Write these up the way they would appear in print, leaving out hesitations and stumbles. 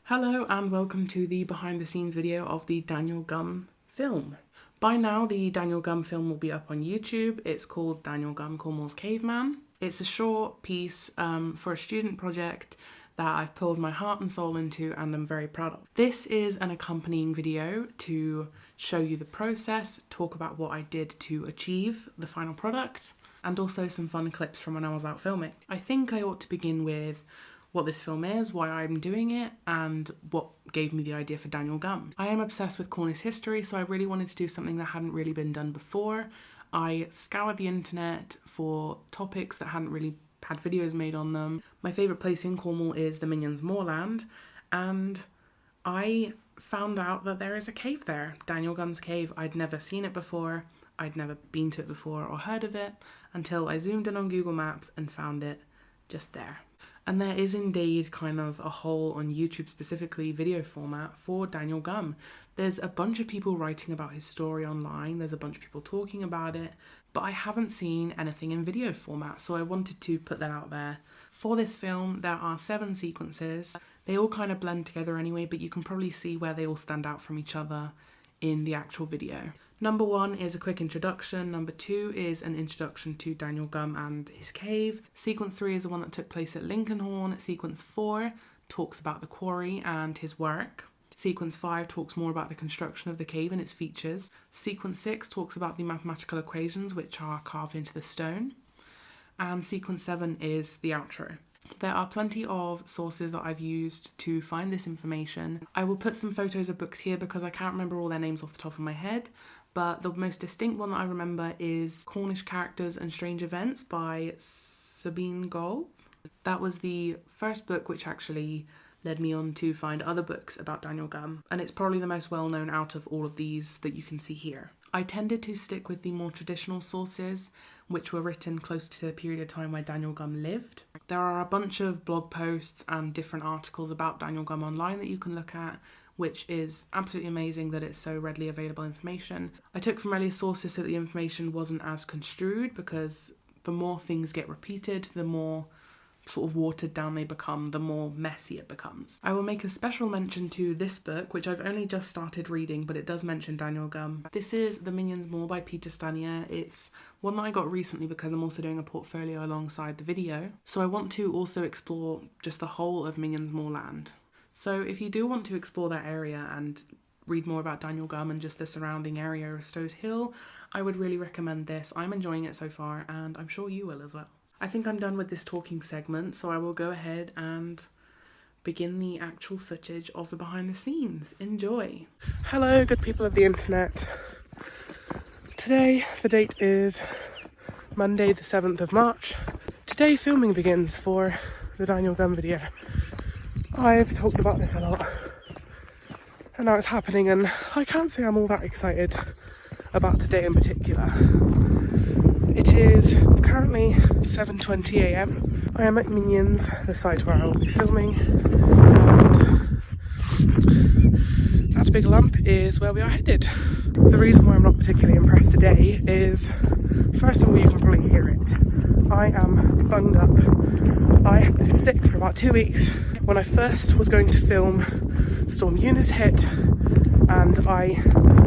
Hello and welcome to the behind the scenes video of the Daniel Gumb film. By now the Daniel Gumb film will be up on YouTube. It's called Daniel Gumb, Cornwall's Caveman. It's a short piece for a student project that I've poured my heart and soul into and I'm very proud of. This is an accompanying video to show you the process, talk about what I did to achieve the final product, and also some fun clips from when I was out filming. I think I ought to begin with what this film is, why I'm doing it, and what gave me the idea for Daniel Gumb. I am obsessed with Cornish history, so I really wanted to do something that hadn't really been done before. I scoured the internet for topics that hadn't really had videos made on them. My favourite place in Cornwall is the Minions Moorland, and I found out that there is a cave there, Daniel Gumb's cave. I'd never seen it before, I'd never been to it before or heard of it, until I zoomed in on Google Maps and found it just there. And there is indeed kind of a hole on YouTube, specifically video format, for Daniel Gumb. There's a bunch of people writing about his story online, there's a bunch of people talking about it, but I haven't seen anything in video format, so I wanted to put that out there. For this film, there are 7 sequences. They all kind of blend together anyway, but you can probably see where they all stand out from each other in the actual video. Number 1 is a quick introduction. Number 2 is an introduction to Daniel Gumb and his cave. Sequence 3 is the one that took place at Lincolnhorn. Sequence 4 talks about the quarry and his work. Sequence 5 talks more about the construction of the cave and its features. Sequence 6 talks about the mathematical equations which are carved into the stone. And sequence 7 is the outro. There are plenty of sources that I've used to find this information. I will put some photos of books here because I can't remember all their names off the top of my head, but the most distinct one that I remember is Cornish Characters and Strange Events by Sabine Gold. That was the first book which actually led me on to find other books about Daniel Gumb, and it's probably the most well known out of all of these that you can see here. I tended to stick with the more traditional sources which were written close to the period of time where Daniel Gumb lived. There are a bunch of blog posts and different articles about Daniel Gumb online that you can look at, which is absolutely amazing that it's so readily available information. I took from earlier sources so that the information wasn't as construed, because the more things get repeated, the more sort of watered down they become, the more messy it becomes. I will make a special mention to this book, which I've only just started reading, but it does mention Daniel Gumb. This is The Minions Moor by Peter Stanier. It's one that I got recently because I'm also doing a portfolio alongside the video. So I want to also explore just the whole of Minions Moorland. So if you do want to explore that area and read more about Daniel Gumb and just the surrounding area of Stows Hill, I would really recommend this. I'm enjoying it so far and I'm sure you will as well. I think I'm done with this talking segment, so I will go ahead and begin the actual footage of the behind the scenes. Enjoy! Hello, good people of the internet. Today, the date is Monday the 7th of March. Today filming begins for the Daniel Gumb video. I've talked about this a lot, and now it's happening, and I can't say I'm all that excited about today in particular. It is currently 7:20 AM. I am at Minions, the site where I will be filming, and that big lump is where we are headed. The reason why I'm not particularly impressed today is, first of all, you can probably hear it. I am bunged up. I have been sick for about 2 weeks. When I first was going to film, Storm Eunice hit, and I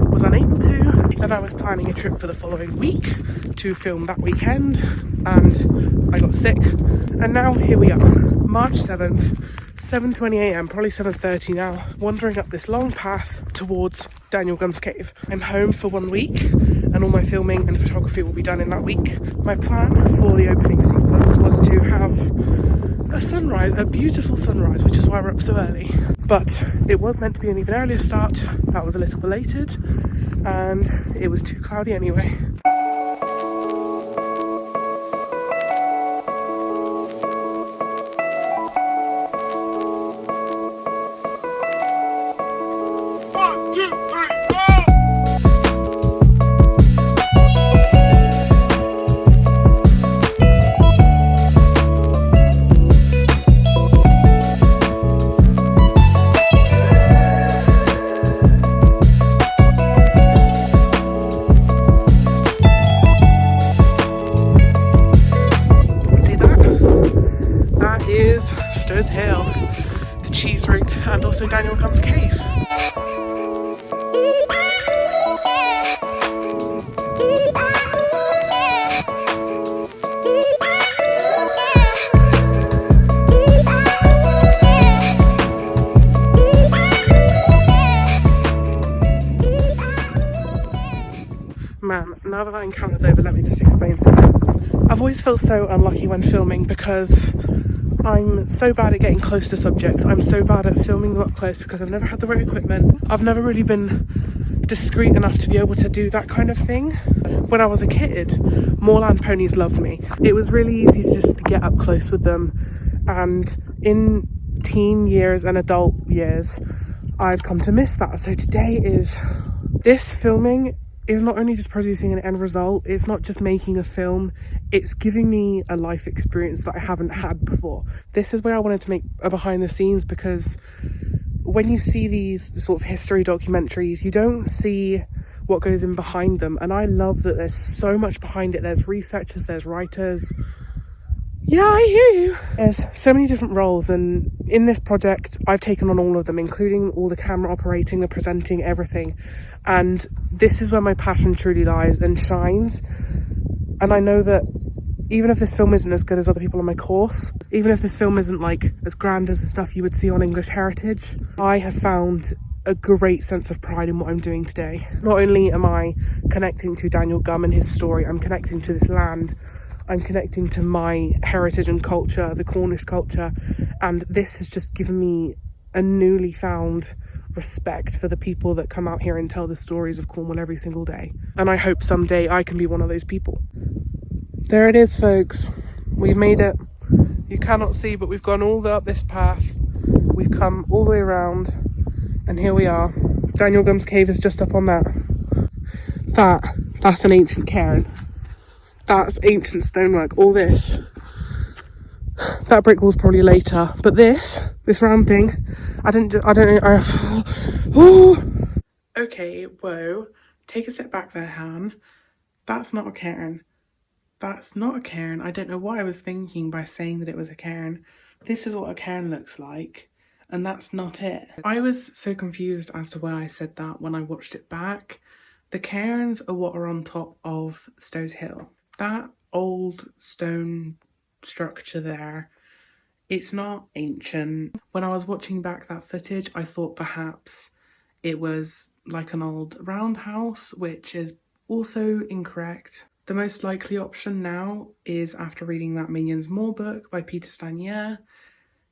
was unable to. Then I was planning a trip for the following week to film that weekend, and I got sick. And now here we are, March 7th, 7:20 AM, probably 7:30 now, wandering up this long path towards Daniel Gumb's cave. I'm home for 1 week, and all my filming and photography will be done in that week. My plan for the opening sequence was to have a sunrise, a beautiful sunrise, which is why we're up so early. But it was meant to be an even earlier start. That was a little belated, and it was too cloudy anyway. also Daniel Gumb's cave. Man, now that that encounter's over, let me just explain something. I've always felt so unlucky when filming because I'm so bad at getting close to subjects. I'm so bad at filming them up close because I've never had the right equipment. I've never really been discreet enough to be able to do that kind of thing. When I was a kid, moorland ponies loved me. It was really easy to just get up close with them. And in teen years and adult years, I've come to miss that. So this filming is not only just producing an end result, it's not just making a film, it's giving me a life experience that I haven't had before. This is where I wanted to make a behind the scenes, because when you see these sort of history documentaries, you don't see what goes in behind them. And I love that there's so much behind it. There's researchers, there's writers. Yeah, I hear you. There's so many different roles, and in this project I've taken on all of them, including all the camera operating, the presenting, everything. And this is where my passion truly lies and shines. And I know that even if this film isn't as good as other people on my course, even if this film isn't like as grand as the stuff you would see on English Heritage, I have found a great sense of pride in what I'm doing today. Not only am I connecting to Daniel Gumb and his story, I'm connecting to this land, I'm connecting to my heritage and culture, the Cornish culture, and this has just given me a newly found respect for the people that come out here and tell the stories of Cornwall every single day. And I hope someday I can be one of those people. There it is, folks. We've made it. You cannot see, but we've gone all up this path. We've come all the way around, and here we are. Daniel Gumb's cave is just up on that. That's an ancient cairn. That's ancient stonework. All this. That brick wall's probably later, but this round thing, I don't know. Okay, whoa. Take a step back there, Han. That's not a cairn. That's not a cairn. I don't know what I was thinking by saying that it was a cairn. This is what a cairn looks like, and that's not it. I was so confused as to why I said that when I watched it back. The cairns are what are on top of Stowe's Hill. That old stone structure there, it's not ancient. When I was watching back that footage, I thought perhaps it was like an old roundhouse, which is also incorrect. The most likely option now is, after reading that Minions More book by Peter Stanier,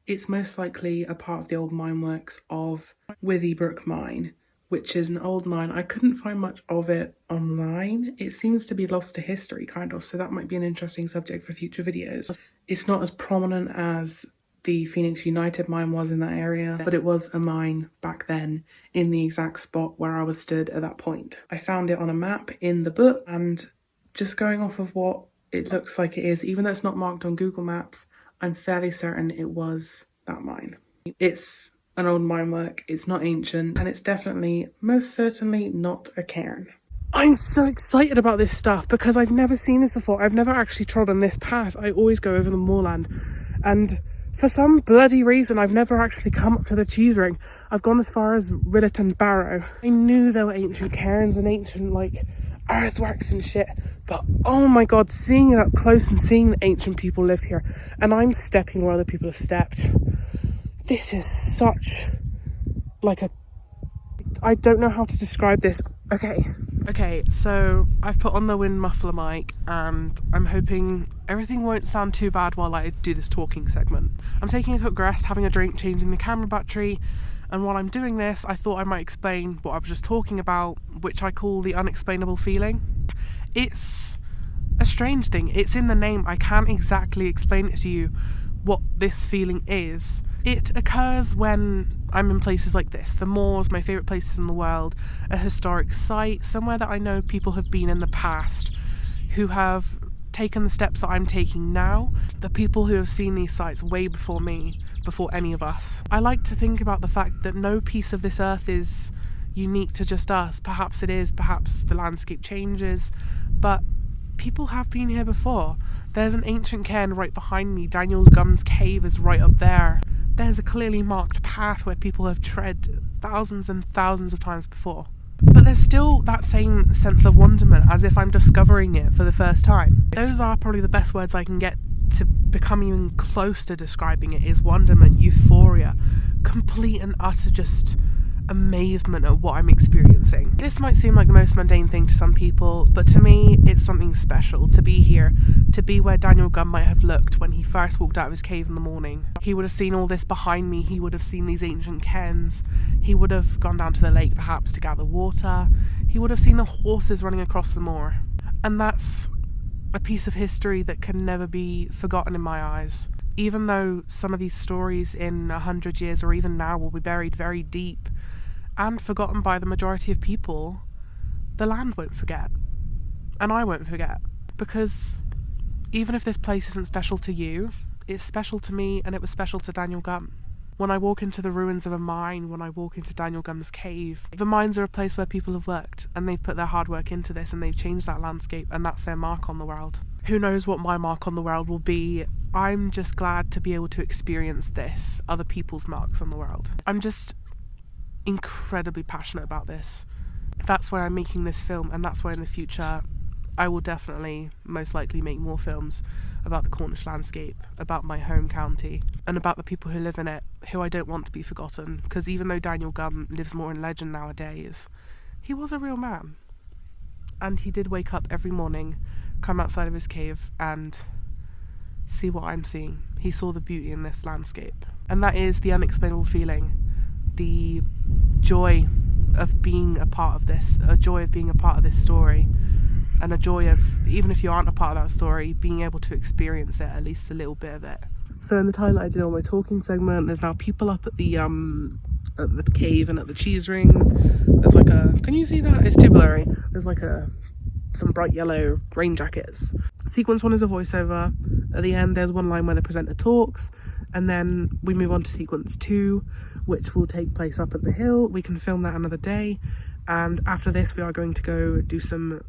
it's most likely a part of the old mine works of Withiebrook Mine, which is an old mine. I couldn't find much of it online. It seems to be lost to history, kind of, so that might be an interesting subject for future videos. It's not as prominent as the Phoenix United mine was in that area, but it was a mine back then in the exact spot where I was stood at that point. I found it on a map in the book, and just going off of what it looks like it is, even though it's not marked on Google Maps, I'm fairly certain it was that mine. It's an old mine work, it's not ancient, and it's definitely, most certainly not a cairn. I'm so excited about this stuff because I've never seen this before. I've never actually trod on this path. I always go over the moorland, and for some bloody reason I've never actually come up to the cheese ring. I've gone as far as Rilliton Barrow. I knew there were ancient cairns and ancient like earthworks and shit, but oh my god, seeing it up close and seeing that ancient people lived here, and I'm stepping where other people have stepped. This is such like a, I don't know how to describe this. Okay, so I've put on the wind muffler mic and I'm hoping everything won't sound too bad while I do this talking segment. I'm taking a quick rest, having a drink, changing the camera battery, and while I'm doing this I thought I might explain what I was just talking about, which I call the unexplainable feeling. It's a strange thing, it's in the name. I can't exactly explain it to you what this feeling is. It occurs when I'm in places like this. The moors, my favourite places in the world, a historic site, somewhere that I know people have been in the past, who have taken the steps that I'm taking now, the people who have seen these sites way before me, before any of us. I like to think about the fact that no piece of this earth is unique to just us. Perhaps it is, perhaps the landscape changes, but people have been here before. There's an ancient cairn right behind me. Daniel Gumb's cave is right up there. there's a clearly marked path where people have tread thousands and thousands of times before. But there's still that same sense of wonderment, as if I'm discovering it for the first time. Those are probably the best words I can get to become even close to describing it, is wonderment, euphoria, complete and utter just amazement at what I'm experiencing. This might seem like the most mundane thing to some people, but to me it's something special to be here, to be where Daniel Gumb might have looked when he first walked out of his cave in the morning. He would have seen all this behind me, he would have seen these ancient cairns, he would have gone down to the lake perhaps to gather water, he would have seen the horses running across the moor. And that's a piece of history that can never be forgotten in my eyes. Even though some of these stories in 100 years or even now will be buried very deep and forgotten by the majority of people, the land won't forget. And I won't forget. Because even if this place isn't special to you, it's special to me, and it was special to Daniel Gumb. When I walk into the ruins of a mine, when I walk into Daniel Gumb's cave, the mines are a place where people have worked, and they've put their hard work into this, and they've changed that landscape, and that's their mark on the world. Who knows what my mark on the world will be? I'm just glad to be able to experience this, other people's marks on the world. I'm just incredibly passionate about this. That's why I'm making this film, and that's why in the future I will definitely, most likely, make more films about the Cornish landscape, about my home county, and about the people who live in it, who I don't want to be forgotten, because even though Daniel Gumb lives more in legend nowadays, he was a real man. And he did wake up every morning, come outside of his cave, and see what I'm seeing. He saw the beauty in this landscape. And that is the unexplainable feeling, the joy of being a part of this, a joy of being a part of this story, and a joy of, even if you aren't a part of that story, being able to experience it, at least a little bit of it. So in the time that I did all my talking segment, there's now people up at the cave and at the cheese ring. There's like a, can you see that? It's too blurry. There's like some bright yellow rain jackets. Sequence 1 is a voiceover. At the end there's one line where the presenter talks, and then we move on to sequence 2, which will take place up at the hill. We can film that another day, and after this we are going to go do some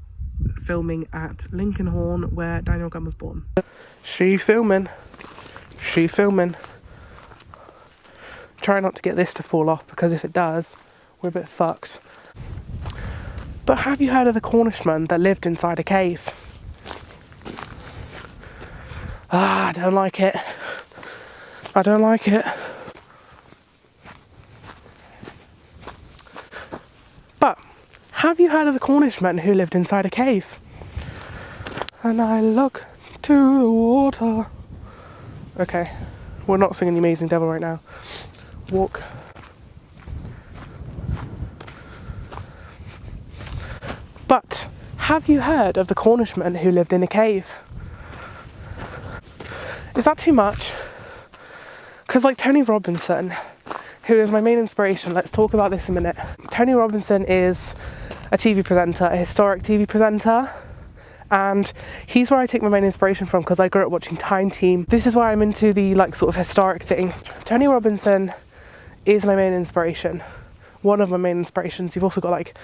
filming at Lincolnhorn, where Daniel Gumb was born. She filming. Try not to get this to fall off, because if it does, we're a bit fucked. But have you heard of the Cornishman that lived inside a cave? I don't like it. I don't like it. But have you heard of the Cornishman who lived inside a cave? And I look to the water. Okay, we're not singing The Amazing Devil right now. Walk. But have you heard of the Cornishman who lived in a cave? Is that too much? Because like Tony Robinson, who is my main inspiration, let's talk about this a minute. Tony Robinson is a TV presenter, a historic TV presenter, and he's where I take my main inspiration from, because I grew up watching Time Team. This is why I'm into the like sort of historic thing. Tony Robinson is my main inspiration, one of my main inspirations. You've also got like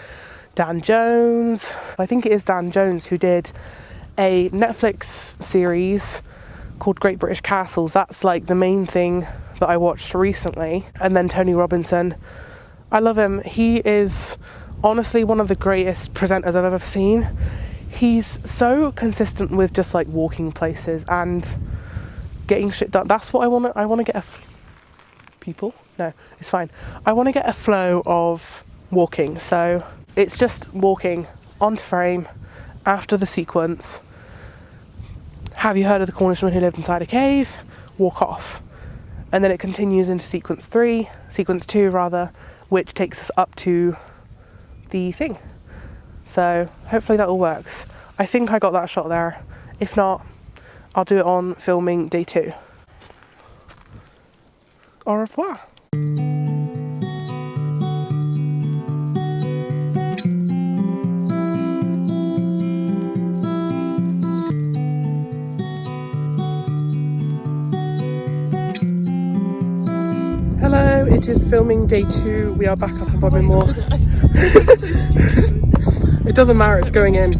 Dan Jones. I think it is Dan Jones who did a Netflix series called Great British Castles. That's like the main thing that I watched recently. And then Tony Robinson, I love him. He is honestly one of the greatest presenters I've ever seen. He's so consistent with just like walking places and getting shit done. That's what I want to get people? No, it's fine. I want to get a flow of walking. So it's just walking onto frame after the sequence. Have you heard of the Cornishman who lived inside a cave? Walk off. And then it continues into sequence 2 rather, which takes us up to the thing. So hopefully that all works. I think I got that shot there. If not, I'll do it on filming day 2. Au revoir. Hello, it is filming day 2. We are back up on Bobby Moor. It doesn't matter, it's going in.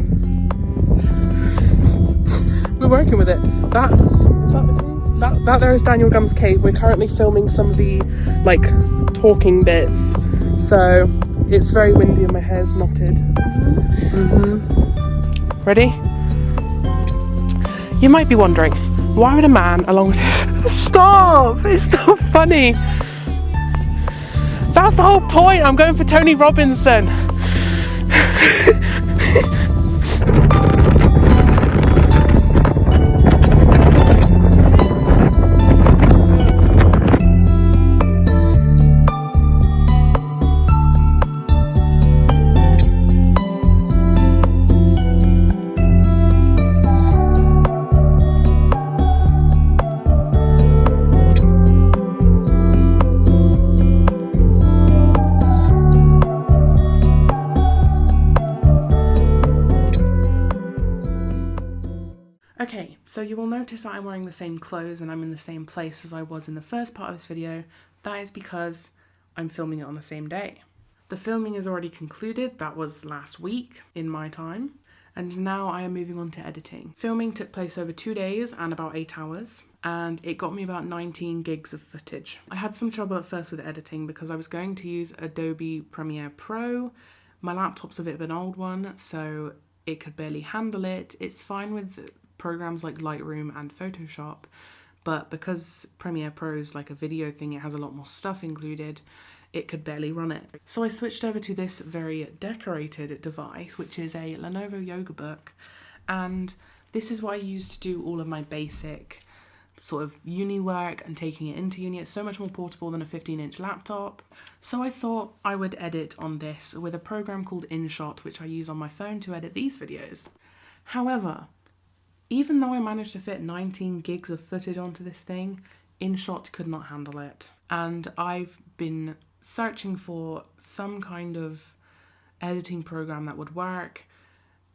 We're working with it. Is that the tree? That there is Daniel Gumb's cave. We're currently filming some of the like talking bits, so it's very windy and my hair's knotted. Ready? You might be wondering, why would a man along with Stop! It's not funny. That's the whole point. I'm going for Tony Robinson. Okay, so you will notice that I'm wearing the same clothes and I'm in the same place as I was in the first part of this video. That is because I'm filming it on the same day. The filming is already concluded, that was last week in my time, and now I am moving on to editing. Filming took place over 2 days and about 8 hours, and it got me about 19 gigs of footage. I had some trouble at first with editing because I was going to use Adobe Premiere Pro. My laptop's a bit of an old one, so it could barely handle it. It's fine with programs like Lightroom and Photoshop, but because Premiere Pro is like a video thing, it has a lot more stuff included, it could barely run it. So I switched over to this very decorated device, which is a Lenovo Yoga Book, and this is what I use to do all of my basic sort of uni work and taking it into uni. It's so much more portable than a 15-inch laptop. So I thought I would edit on this with a program called InShot, which I use on my phone to edit these videos. However, even though I managed to fit 19 gigs of footage onto this thing, InShot could not handle it. And I've been searching for some kind of editing program that would work,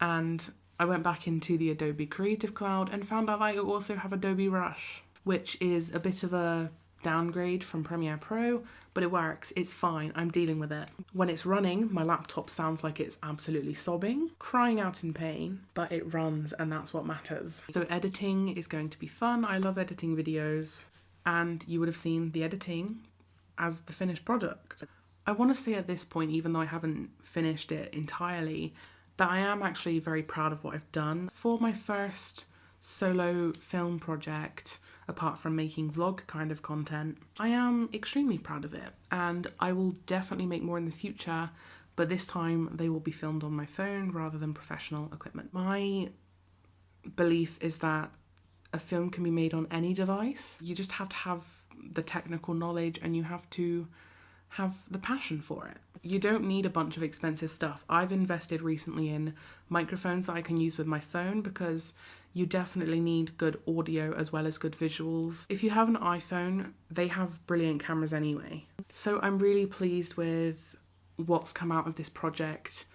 and I went back into the Adobe Creative Cloud and found out that I also have Adobe Rush, which is a bit of a downgrade from Premiere Pro, but it works, it's fine, I'm dealing with it. When it's running, my laptop sounds like it's absolutely sobbing, crying out in pain, but it runs and that's what matters. So editing is going to be fun. I love editing videos, and you would have seen the editing as the finished product. I want to say at this point, even though I haven't finished it entirely, that I am actually very proud of what I've done. For my first solo film project, apart from making vlog kind of content, I am extremely proud of it, and I will definitely make more in the future, but this time they will be filmed on my phone rather than professional equipment. My belief is that a film can be made on any device. You just have to have the technical knowledge and you have to have the passion for it. You don't need a bunch of expensive stuff. I've invested recently in microphones that I can use with my phone because you definitely need good audio as well as good visuals. If you have an iPhone, they have brilliant cameras anyway. So I'm really pleased with what's come out of this project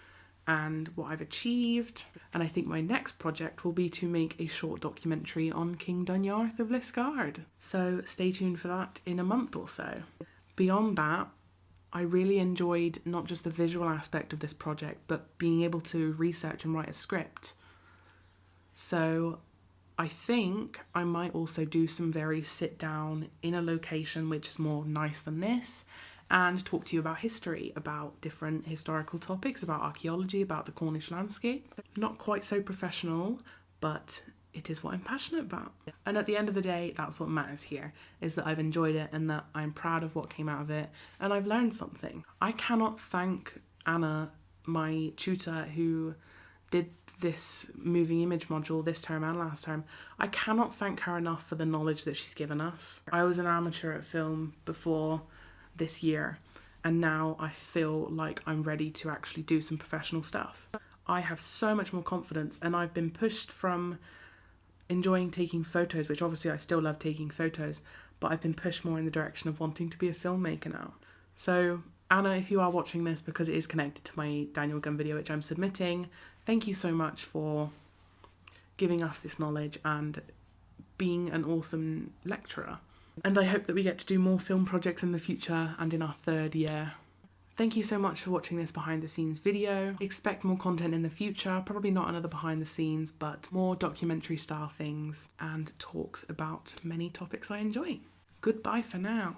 and what I've achieved. And I think my next project will be to make a short documentary on King Dunyaarth of Liscard. So stay tuned for that in a month or so. Beyond that, I really enjoyed not just the visual aspect of this project, but being able to research and write a script. So I think I might also do some very sit down in a location which is more nice than this, and talk to you about history, about different historical topics, about archaeology, about the Cornish landscape. Not quite so professional, but it is what I'm passionate about. And at the end of the day, that's what matters here, is that I've enjoyed it and that I'm proud of what came out of it and I've learned something. I cannot thank Anna, my tutor, who did this moving image module this term and last term. I cannot thank her enough for the knowledge that she's given us. I was an amateur at film before this year, and now I feel like I'm ready to actually do some professional stuff. I have so much more confidence, and I've been pushed from enjoying taking photos, which obviously I still love taking photos, but I've been pushed more in the direction of wanting to be a filmmaker now. So Anna, if you are watching this, because it is connected to my Daniel Gumb video which I'm submitting, thank you so much for giving us this knowledge and being an awesome lecturer. And I hope that we get to do more film projects in the future and in our third year. Thank you so much for watching this behind the scenes video. Expect more content in the future, probably not another behind the scenes, but more documentary style things and talks about many topics I enjoy. Goodbye for now.